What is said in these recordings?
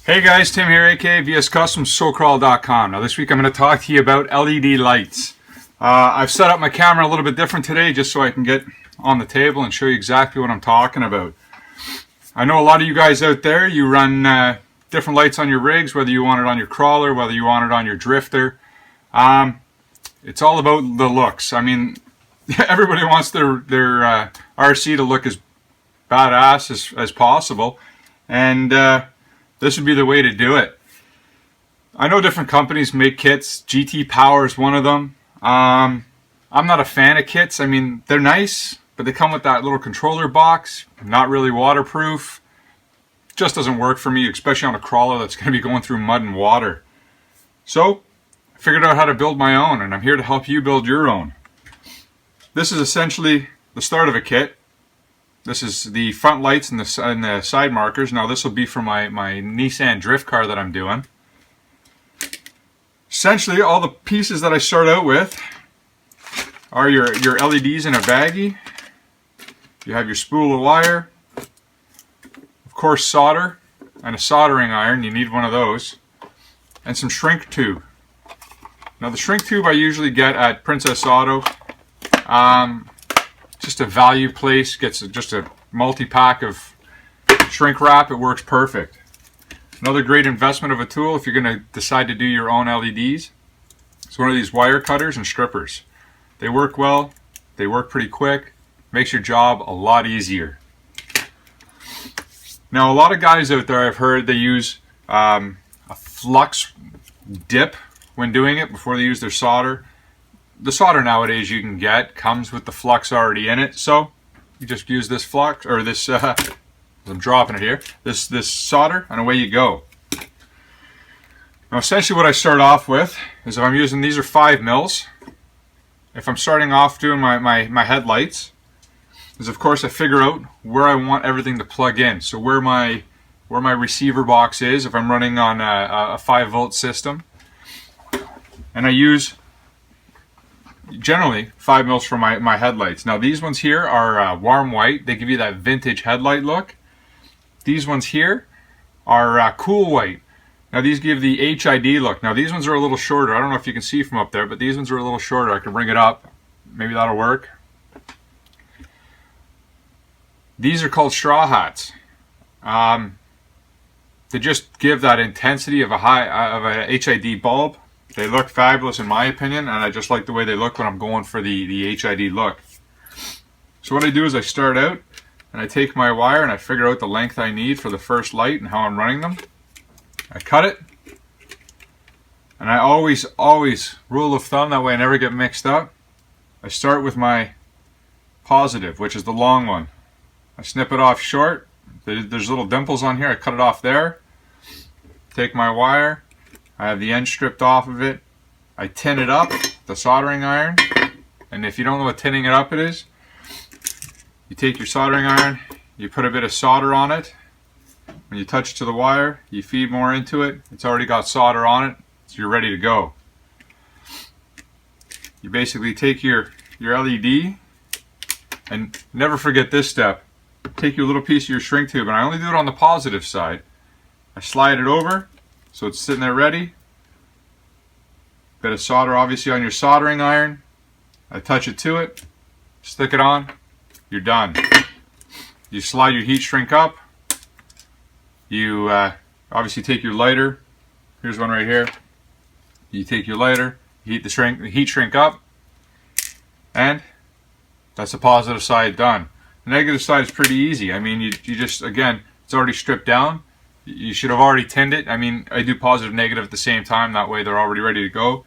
Hey guys, Tim here, aka vscustomsocrawl.com. Now this week I'm going to talk to you about LED lights. I've set up my camera a little bit different today just so I can get on the table and show you exactly what I'm talking about. I know a lot of you guys out there, you run different lights on your rigs, whether you want it on your crawler, whether you want it on your drifter. It's all about the looks. I mean, everybody wants their RC to look as badass as possible, and this would be the way to do it. I know different companies make kits. GT Power is one of them. I'm not a fan of kits. I mean, they're nice, but they come with that little controller box. Not really waterproof. Just doesn't work for me, especially on a crawler that's going to be going through mud and water. So, I figured out how to build my own, and I'm here to help you build your own. This is essentially the start of a kit. This is the front lights and the side markers. Now this will be for my Nissan drift car that I'm doing. Essentially all the pieces that I start out with are your LEDs in a baggie. You have your spool of wire. Of course solder and a soldering iron. You need one of those. And some shrink tube. Now the shrink tube I usually get at Princess Auto. Just a value place, gets just a multi-pack of shrink wrap. It works perfect. Another great investment of a tool if you're going to decide to do your own LEDs. It's one of these wire cutters and strippers. They work well, they work pretty quick, makes your job a lot easier. Now a lot of guys out there, I've heard they use a flux dip when doing it before they use their solder. The solder nowadays you can get comes with the flux already in it, so you just use this flux, or this, I'm dropping it here, this solder, and away you go. Now essentially what I start off with is, if I'm using, these are 5 mils. If I'm starting off doing my headlights, is of course I figure out where I want everything to plug in. So where my receiver box is, if I'm running on a 5-volt system, and I use generally 5 mils for my headlights. Now these ones here are warm white. They give you that vintage headlight look. These ones here are cool white. Now these give the HID look. Now these ones are a little shorter. I don't know if you can see from up there, but these ones are a little shorter. I can bring it up. Maybe that'll work. These are called straw hats. They just give that intensity of a HID bulb. They look fabulous in my opinion, and I just like the way they look when I'm going for the HID look. So what I do is I start out and I take my wire and I figure out the length I need for the first light and how I'm running them. I cut it, and I always, rule of thumb, that way I never get mixed up, I start with my positive, which is the long one. I snip it off short. There's little dimples on here. I cut it off there. Take my wire. I have the end stripped off of it. I tin it up with the soldering iron. And if you don't know what tinning it up it is, you take your soldering iron, you put a bit of solder on it. When you touch it to the wire, you feed more into it. It's already got solder on it, so you're ready to go. You basically take your LED, and never forget this step. Take your little piece of your shrink tube, and I only do it on the positive side. I slide it over, so it's sitting there ready. Bit of solder obviously on your soldering iron. I touch it to it, stick it on, you're done. You slide your heat shrink up. You obviously take your lighter. Here's one right here. You take your lighter, heat the heat shrink up, and that's the positive side done. The negative side is pretty easy. I mean, you just, again, it's already stripped down. You should have already tinned it. I mean, I do positive negative at the same time, that way they're already ready to go.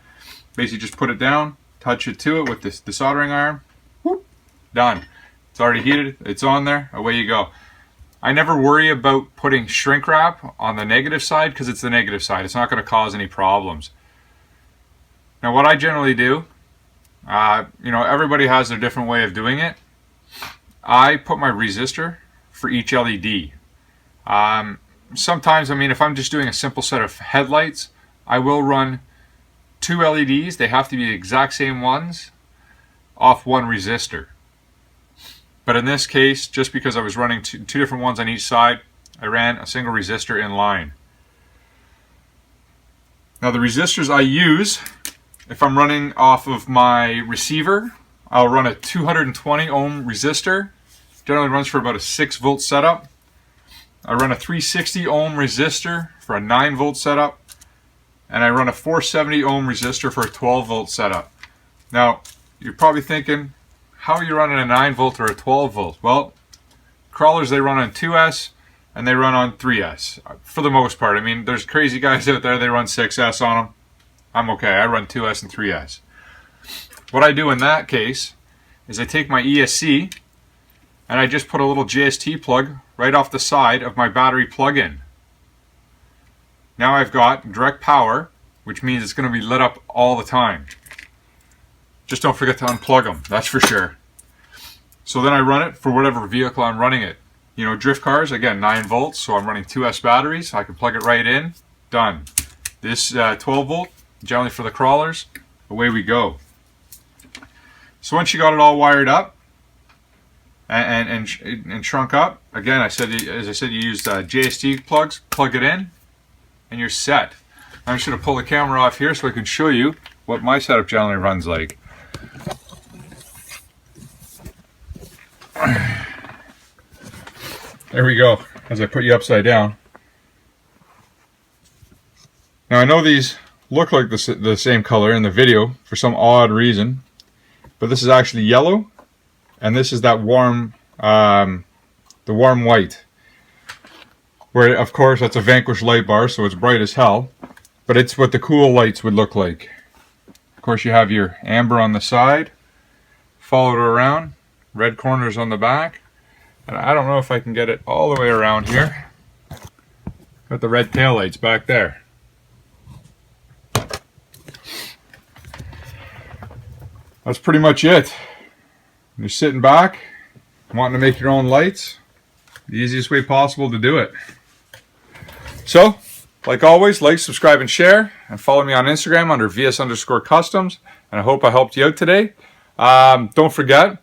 Basically just put it down, touch it to it with the soldering iron, whoop, done. It's already heated, it's on there, away you go. I never worry about putting shrink wrap on the negative side because it's the negative side. It's not going to cause any problems. Now what I generally do, everybody has their different way of doing it. I put my resistor for each LED. Sometimes, I mean, if I'm just doing a simple set of headlights, I will run 2 LEDs. They have to be the exact same ones off one resistor. But in this case, just because I was running two different ones on each side, I ran a single resistor in line. Now the resistors I use, if I'm running off of my receiver, I'll run a 220 ohm resistor. Generally runs for about a 6 volt setup. I run a 360 ohm resistor for a 9 volt setup. And I run a 470 ohm resistor for a 12 volt setup. Now, you're probably thinking, how are you running a 9 volt or a 12 volt? Well, crawlers, they run on 2S and they run on 3S for the most part. I mean, there's crazy guys out there, they run 6S on them. I'm okay, I run 2S and 3S. What I do in that case is I take my ESC and I just put a little JST plug right off the side of my battery plug-in. Now I've got direct power, which means it's going to be lit up all the time. Just don't forget to unplug them, that's for sure. So then I run it for whatever vehicle I'm running it. You know, drift cars, again, 9 volts, so I'm running 2S batteries. I can plug it right in, done. This 12 volt, generally for the crawlers, away we go. So once you got it all wired up and shrunk up, again, as I said, you use JST plugs, plug it in, and you're set. I'm just going to pull the camera off here so I can show you what my setup generally runs like. There we go, as I put you upside down. Now I know these look like the same color in the video for some odd reason, but this is actually yellow, and this is that warm, the warm white. Where, of course, that's a Vanquish light bar, so it's bright as hell, but it's what the cool lights would look like. Of course, you have your amber on the side, followed around, red corners on the back, and I don't know if I can get it all the way around here. Got the red taillights back there. That's pretty much it. You're sitting back, wanting to make your own lights, the easiest way possible to do it. So, like always, like, subscribe, and share, and follow me on Instagram under VS_customs, and I hope I helped you out today. Don't forget,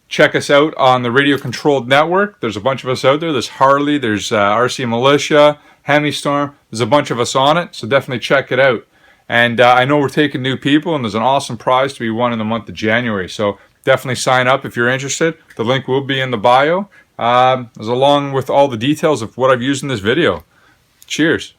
check us out on the Radio Controlled Network. There's a bunch of us out there. There's Harley, there's RC Militia, Hemi-Storm. There's a bunch of us on it, so definitely check it out. And I know we're taking new people, and there's an awesome prize to be won in the month of January, so definitely sign up if you're interested. The link will be in the bio, as along with all the details of what I've used in this video. Cheers.